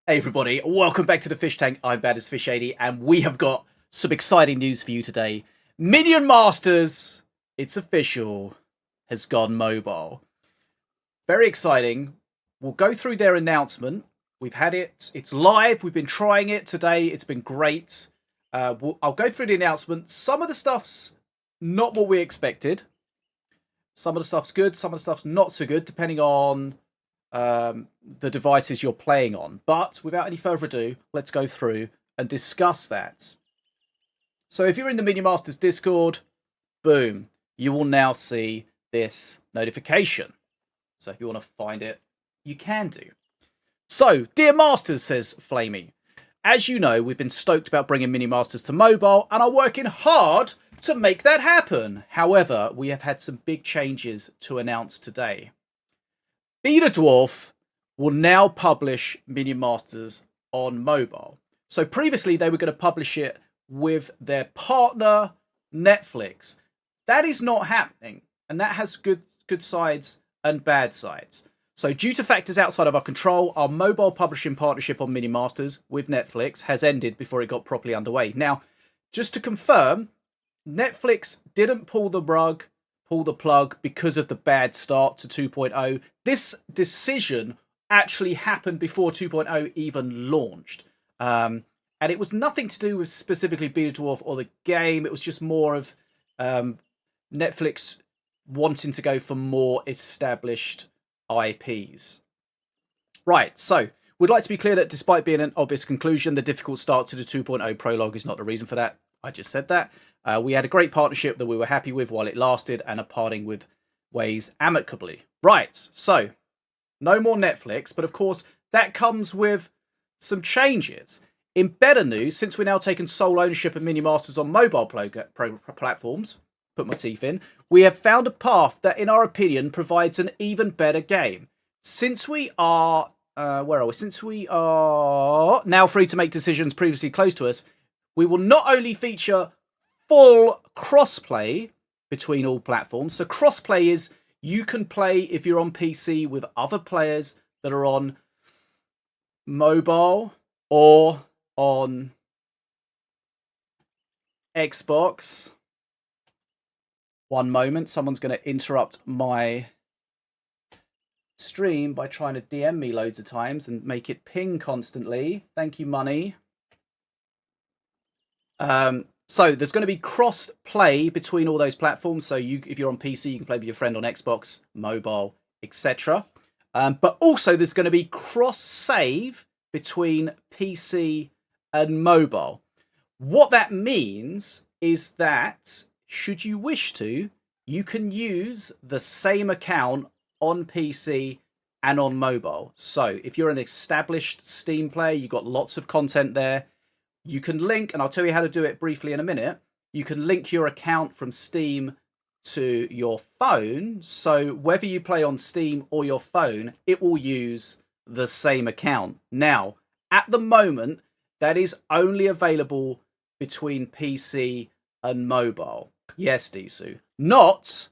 Hey everybody, welcome back to the Fish Tank. I'm Bad as Fish 80 and we have got some exciting news for you today. Minion Masters, it's official, has gone mobile. Very exciting. We'll go through their announcement. We've had it, it's live, we've been trying it today, it's been great. I'll go through the announcement. Some of the stuff's not what we expected. Some of the stuff's good, some of the stuff's not so good, depending on the devices you're playing on. But without any further ado, let's go through and discuss that. So if you're in the Minion Masters Discord, boom, you will now see this notification. So if you want to find it, you can do. So, dear Masters, says Flamey, as you know, we've been stoked about bringing Minion Masters to mobile and are working hard to make that happen. However, we have had some big changes to announce today. BetaDwarf will now publish Minion Masters on mobile. So previously they were going to publish it with their partner Netflix. That is not happening, and that has good sides and bad sides. So due to factors outside of our control, our mobile publishing partnership on Minion Masters with Netflix has ended before it got properly underway. Now, just to confirm, Netflix didn't pull the plug because of the bad start to 2.0. This decision actually happened before 2.0 even launched. And it was nothing to do with specifically BetaDwarf or the game. It was just more of Netflix wanting to go for more established IPs. Right, so we'd like to be clear that despite being an obvious conclusion, the difficult start to the 2.0 prologue is not the reason for that. I just said that. We had a great partnership that we were happy with while it lasted and are parting with ways amicably. Right, so no more Netflix, but of course that comes with some changes. In better news, since we're now taking sole ownership of Minion Masters on mobile platforms, put my teeth in, we have found a path that, in our opinion, provides an even better game. Since we are, Since we are now free to make decisions previously closed to us, we will not only feature full crossplay between all platforms. So crossplay is you can play if you're on PC with other players that are on mobile or on Xbox. One moment, someone's going to interrupt my stream by trying to DM me loads of times and make it ping constantly. Thank you, money. So there's going to be cross play between all those platforms. So if you're on PC, you can play with your friend on Xbox, mobile, etc. But also there's going to be cross save between PC and mobile. What that means is that should you wish to, you can use the same account on PC and on mobile. So if you're an established Steam player, you've got lots of content there. You can link, and I'll tell you how to do it briefly in a minute. You can link your account from Steam to your phone. So whether you play on Steam or your phone, it will use the same account. Now, at the moment, that is only available between PC and mobile. Yes, Disu. Not,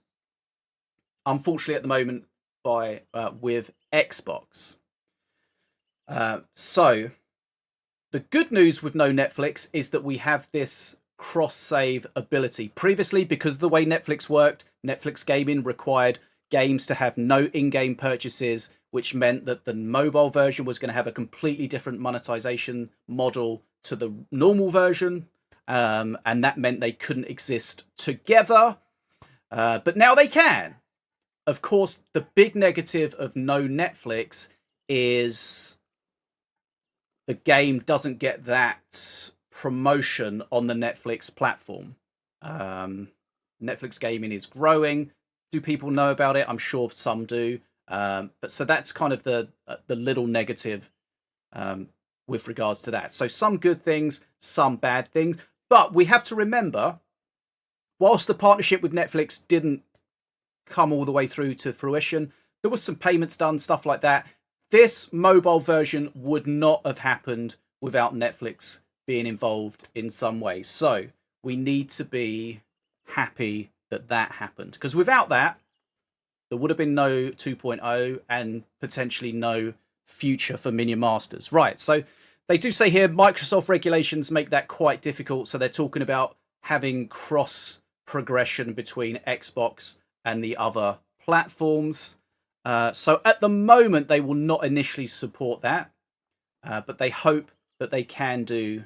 unfortunately, at the moment, with Xbox. So the good news with no Netflix is that we have this cross-save ability. Previously, because of the way Netflix worked, Netflix gaming required games to have no in-game purchases, which meant that the mobile version was going to have a completely different monetization model to the normal version. And that meant they couldn't exist together. But now they can. Of course, the big negative of no Netflix is the game doesn't get that promotion on the Netflix platform. Netflix gaming is growing. Do people know about it? I'm sure some do. But so that's kind of the little negative with regards to that. So some good things, some bad things. But we have to remember, whilst the partnership with Netflix didn't come all the way through to fruition, there was some payments done, stuff like that. This mobile version would not have happened without Netflix being involved in some way. So we need to be happy that that happened. Because without that, there would have been no 2.0 and potentially no future for Minion Masters. Right, so they do say here Microsoft regulations make that quite difficult. So they're talking about having cross progression between Xbox and the other platforms. So at the moment, they will not initially support that, but they hope that they can do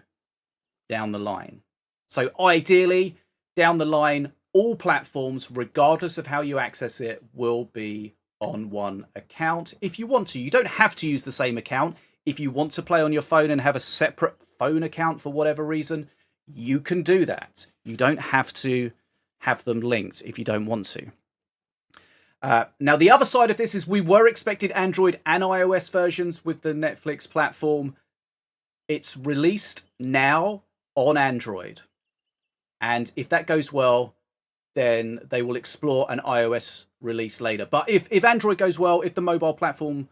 down the line. So ideally, down the line, all platforms, regardless of how you access it, will be on one account if you want to. You don't have to use the same account. If you want to play on your phone and have a separate phone account for whatever reason, you can do that. You don't have to have them linked if you don't want to. Now, the other side of this is we were expected Android and iOS versions with the Netflix platform. It's released now on Android. And if that goes well, then they will explore an iOS release later. But if Android goes well, if the mobile platform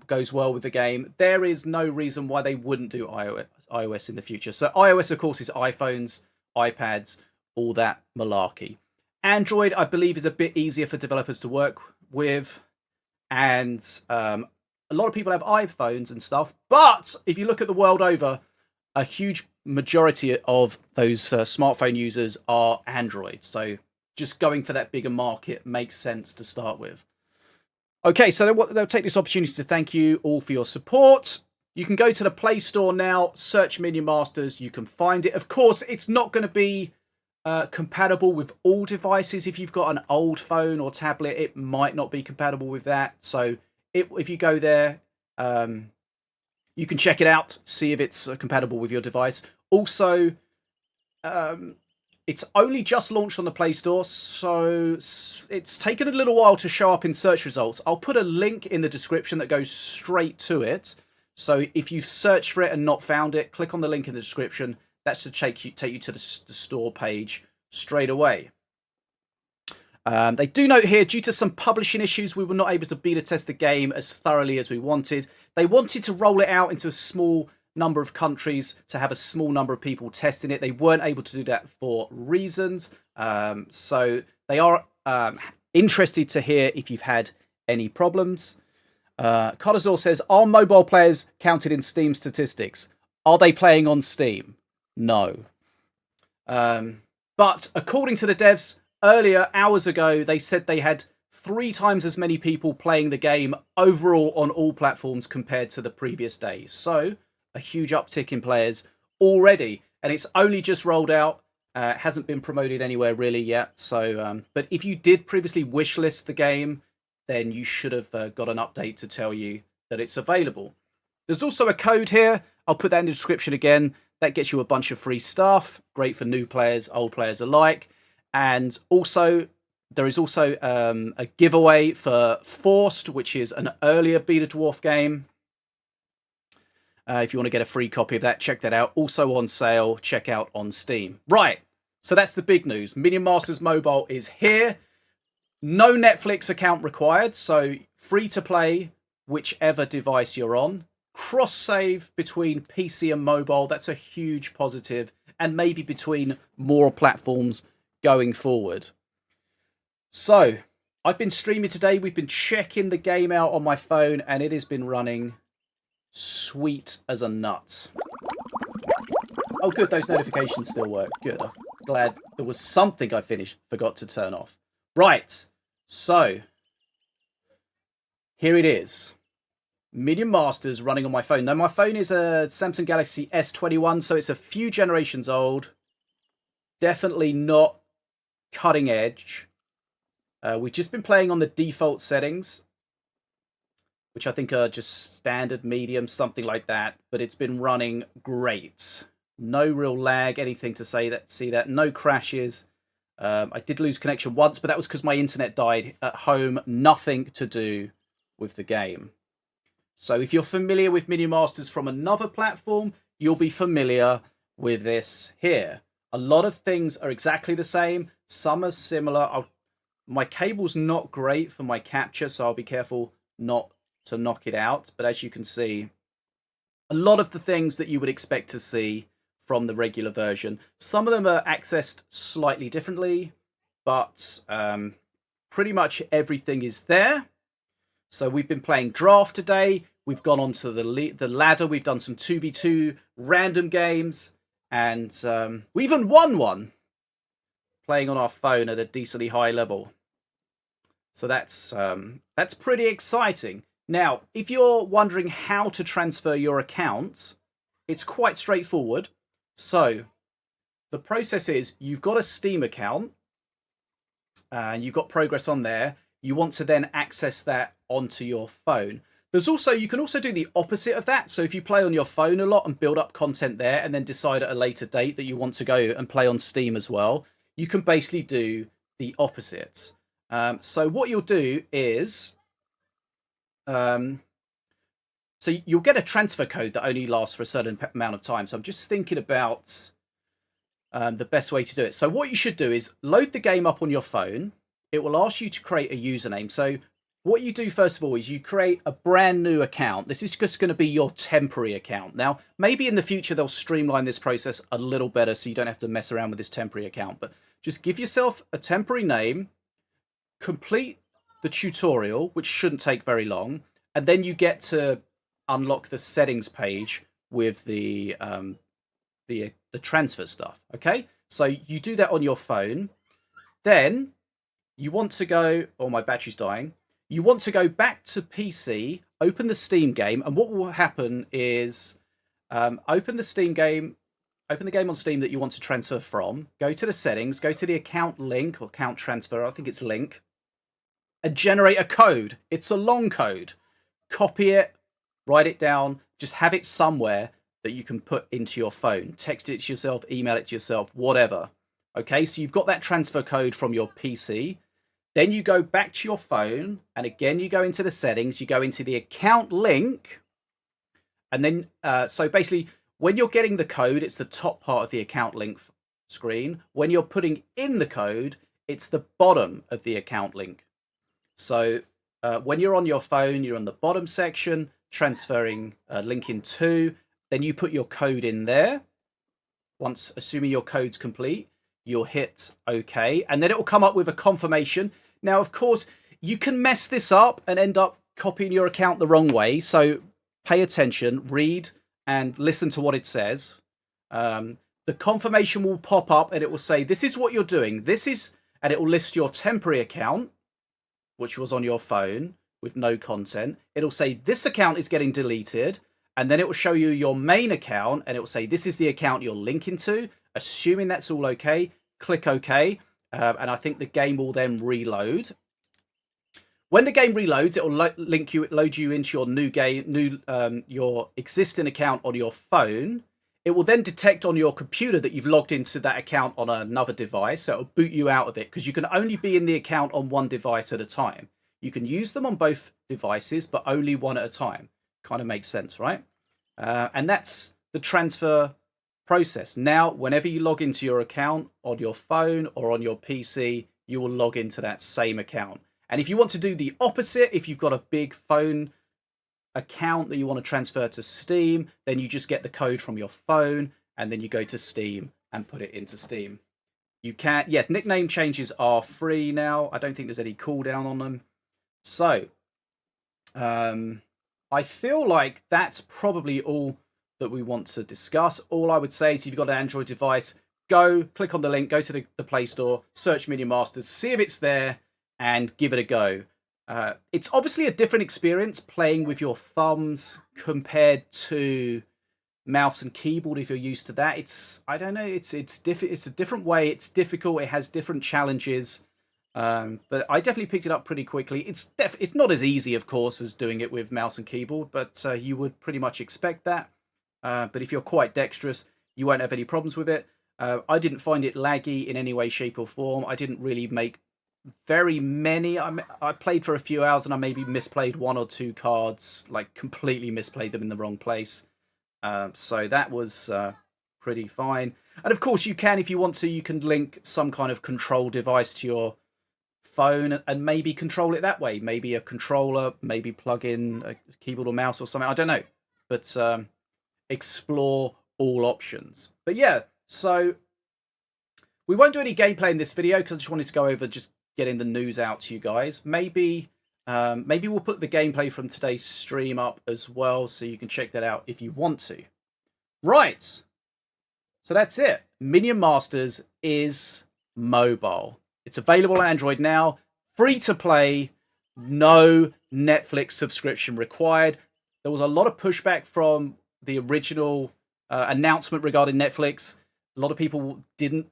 goes well with the game, there is no reason why they wouldn't do iOS in the future. So iOS, of course, is iPhones, iPads, all that malarkey. Android, I believe, is a bit easier for developers to work with. And a lot of people have iPhones and stuff. But if you look at the world over, a huge majority of those smartphone users are Android. So just going for that bigger market makes sense to start with. Okay, so they'll take this opportunity to thank you all for your support. You can go to the Play Store now, search Minion Masters. You can find it. Of course, it's not going to be compatible with all devices. If you've got an old phone or tablet, it might not be compatible with that. So if you go there, you can check it out, see if it's compatible with your device. Also, it's only just launched on the Play Store, so it's taken a little while to show up in search results. I'll put a link in the description that goes straight to it. So if you've searched for it and not found it, click on the link in the description. That should take you to the store page straight away. They do note here, due to some publishing issues, we were not able to beta test the game as thoroughly as we wanted. They wanted to roll it out into a small number of countries to have a small number of people testing it. They weren't able to do that for reasons. So they are interested to hear if you've had any problems. Codazor says, are mobile players counted in Steam statistics? Are they playing on Steam? No. But according to the devs, earlier, hours ago, they said they had 3 times as many people playing the game overall on all platforms compared to the previous days. So, a huge uptick in players already. And it's only just rolled out. It hasn't been promoted anywhere really yet. So, but if you did previously wishlist the game, then you should have got an update to tell you that it's available. There's also a code here. I'll put that in the description again. That gets you a bunch of free stuff. Great for new players, old players alike. And also, there is also a giveaway for Forced, which is an earlier BetaDwarf game. If you want to get a free copy of that, check that out. Also on sale, check out on Steam. Right, so that's the big news. Minion Masters Mobile is here. No Netflix account required, so free to play whichever device you're on. Cross-save between PC and mobile, that's a huge positive. And maybe between more platforms going forward. So, I've been streaming today. We've been checking the game out on my phone, and it has been running sweet as a nut. Oh, good. Those notifications still work. Good. I'm glad there was something I forgot to turn off. Right. So, here it is. Minion Masters running on my phone. Now, my phone is a Samsung Galaxy S21, so it's a few generations old. Definitely not cutting edge. We've just been playing on the default settings, which I think are just standard, medium, something like that. But it's been running great. No real lag, anything to see that. No crashes. I did lose connection once, but that was because my internet died at home. Nothing to do with the game. So if you're familiar with Minion Masters from another platform, you'll be familiar with this here. A lot of things are exactly the same. Some are similar. My cable's not great for my capture, so I'll be careful not to knock it out. But as you can see, a lot of the things that you would expect to see from the regular version. Some of them are accessed slightly differently, but pretty much everything is there. So we've been playing Draft today. We've gone on to the ladder. We've done some 2v2 random games, and we even won one playing on our phone at a decently high level. So that's pretty exciting. Now, if you're wondering how to transfer your account, it's quite straightforward. So the process is you've got a Steam account and you've got progress on there. You want to then access that onto your phone. You can also do the opposite of that. So if you play on your phone a lot and build up content there and then decide at a later date that you want to go and play on Steam as well, you can basically do the opposite. So what you'll do is, so you'll get a transfer code that only lasts for a certain amount of time. So I'm just thinking about the best way to do it. So what you should do is load the game up on your phone. It will ask you to create a username. So what you do first of all is you create a brand new account. This is just going to be your temporary account. Now, maybe in the future they'll streamline this process a little better so you don't have to mess around with this temporary account. But just give yourself a temporary name, complete the tutorial, which shouldn't take very long, and then you get to unlock the settings page with the transfer stuff. Okay, so you do that on your phone. Then you want to go. Oh, my battery's dying. You want to go back to PC, open the Steam game, and what will happen is open the game on Steam that you want to transfer from, go to the settings, go to the account link or account transfer, I think it's link, and generate a code. It's a long code. Copy it, write it down, just have it somewhere that you can put into your phone. Text it to yourself, email it to yourself, whatever. Okay, so you've got that transfer code from your PC. Then you go back to your phone, and again, you go into the settings, you go into the account link, and then, so basically, when you're getting the code, it's the top part of the account link screen. When you're putting in the code, it's the bottom of the account link. So when you're on your phone, you're on the bottom section, transferring linking to, then you put your code in there. Once, assuming your code's complete, you'll hit OK, and then it will come up with a confirmation. Now, of course, you can mess this up and end up copying your account the wrong way. So pay attention, read and listen to what it says. The confirmation will pop up and it will say, this is what you're doing. And it will list your temporary account, which was on your phone with no content. It'll say this account is getting deleted. And then it will show you your main account and it will say, this is the account you're linking to. Assuming that's all okay, click OK. And I think the game will then reload. When the game reloads, it will load you into your your existing account on your phone. It will then detect on your computer that you've logged into that account on another device. So it'll boot you out of it because you can only be in the account on one device at a time. You can use them on both devices, but only one at a time. Kind of makes sense, right? And that's the transfer process. Now, whenever you log into your account on your phone or on your PC, you will log into that same account. And if you want to do the opposite, if you've got a big phone account that you want to transfer to Steam, then you just get the code from your phone and then you go to Steam and put it into Steam. You can, yes, nickname changes are free now. I don't think there's any cooldown on them. So, I feel like that's probably all that we want to discuss. All I would say is if you've got an Android device, go, click on the link, go to the Play Store, search Minion Masters, see if it's there, and give it a go. It's obviously a different experience playing with your thumbs compared to mouse and keyboard if you're used to that. I don't know, it's a different way, it's difficult, it has different challenges. But I definitely picked it up pretty quickly. It's not as easy, of course, as doing it with mouse and keyboard, but you would pretty much expect that. But if you're quite dexterous, you won't have any problems with it. I didn't find it laggy in any way, shape or form. I didn't really make very many. I played for a few hours and I maybe misplayed one or two cards, like completely misplayed them in the wrong place. So that was pretty fine. And of course you can, if you want to, you can link some kind of control device to your phone and maybe control it that way. Maybe a controller, maybe plug in a keyboard or mouse or something. I don't know. But explore all options. But yeah, so we won't do any gameplay in this video because I just wanted to go over just getting the news out to you guys. Maybe Maybe we'll put the gameplay from today's stream up as well, so you can check that out if you want to. Right. So that's it. Minion Masters is mobile. It's available on Android now, free to play, no Netflix subscription required. There was a lot of pushback from the original announcement regarding Netflix. A lot of people didn't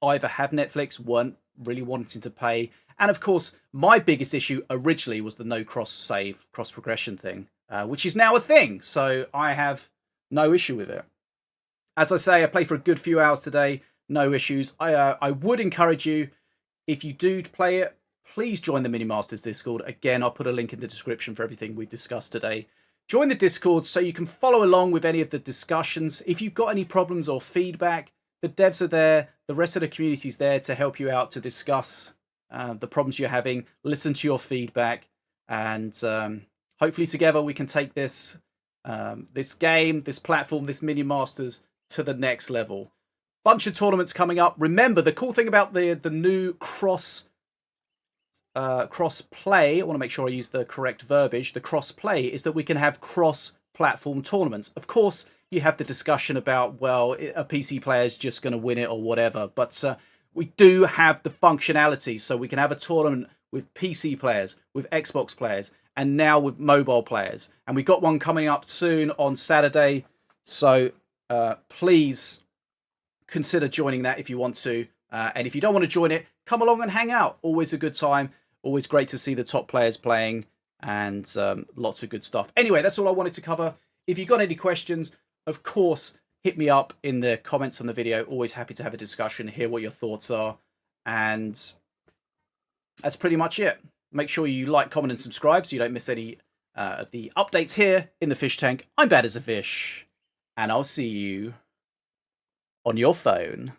either have Netflix, weren't really wanting to pay. And of course, my biggest issue originally was the no cross-save, cross-progression thing, which is now a thing. So I have no issue with it. As I say, I played for a good few hours today. No issues. I would encourage you, if you do play it, please join the Minion Masters Discord. Again, I'll put a link in the description for everything we discussed today. Join the Discord so you can follow along with any of the discussions. If you've got any problems or feedback, the devs are there. The rest of the community is there to help you out, to discuss the problems you're having, listen to your feedback, and hopefully together we can take this this game, this platform, this Minion Masters to the next level. Bunch of tournaments coming up. Remember, the cool thing about the new cross play, I want to make sure I use the correct verbiage, the cross play, is that we can have cross platform tournaments. Of course, you have the discussion about, well, a PC player is just going to win it or whatever, but we do have the functionality, so we can have a tournament with PC players, with Xbox players, and now with mobile players. And we've got one coming up soon on Saturday, so please consider joining that if you want to. And if you don't want to join it, come along and hang out. Always a good time. Always great to see the top players playing, and lots of good stuff. Anyway, that's all I wanted to cover. If you've got any questions, of course, hit me up in the comments on the video. Always happy to have a discussion, hear what your thoughts are. And that's pretty much it. Make sure you like, comment, and subscribe so you don't miss any of the updates here in the fish tank. I'm bad as a fish, and I'll see you on your phone.